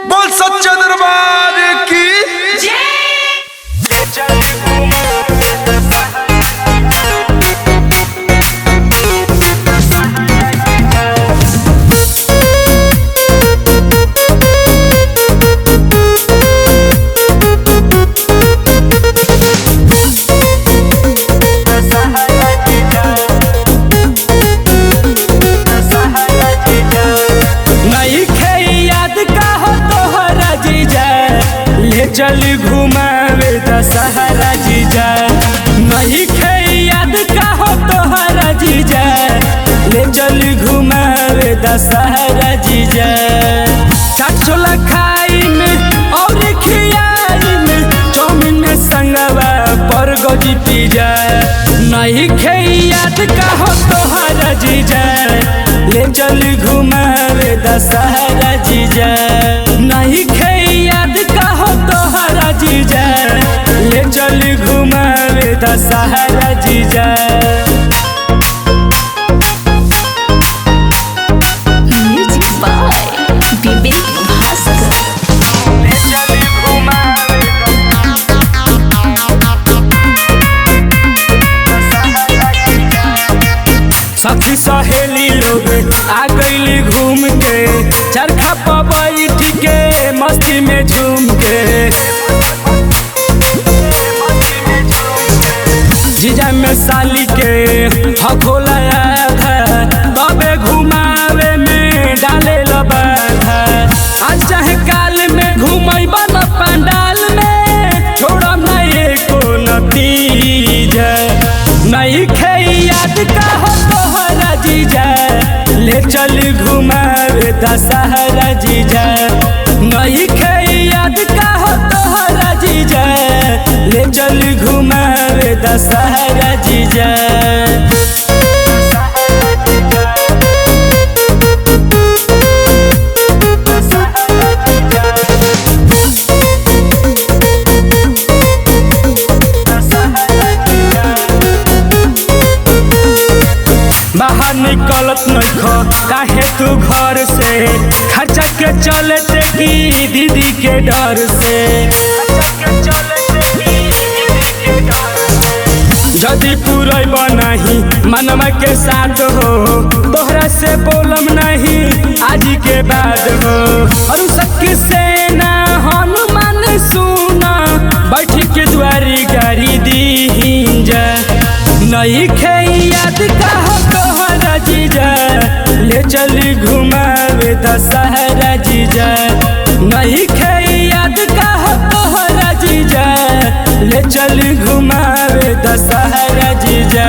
बोल सच्चा दरबार की चल घुमावे दशहरा जीजा नहीं खे याद का हो तोहरा जीजा ले चल घुमावे दशहरा जीजा चाट छोला खाई में और खियाई में चौमिन में संगवा पर गोजी पिज्जा नहीं खे याद का हो तोहरा जीजा ले चल घुमावे दशहरा जीजा नहीं खे याद का हो तोहरा जीजा ले चल घुमावे दशहरा जीजा। म्यूजिक बाय विवेक भास्कर। ले चल घुमावे दशहरा जीजा। सखी सहेली लोग आ गईली घूम के चरखा पर बैठ के मस्ती में झूम के जीजा में साली के हकोलाया था तबे घुमावे में डाले लबाधा आज चाहे काल में घुमैबा न पंडाल में छोड़म ना एको नतीजा नहीं खे याद का हो तोहरा जीजा ले चल घुमावे दशहरा जीजा नहीं खे याद का हो तोहरा जीजा ले चल घुमावे दशहरा जीजा। बाहर निकलत नहीं खो काहे तू घर से खर्चा के चलते की दीदी के डर से जदि पुरैब नहीं मनवा के साथ हो तोहरा से बोलम नहीं आज के बाद हो और सखी से ना हनुमान सुना बैठ के द्वारी गाड़ी दी जा नहीं खे याद का हो तोहरा जीजा ले चल घुमावे दशहरा जीजा नहीं खे याद का हो तोहरा जीजा ले चल घुमावे दशहरा जीजा।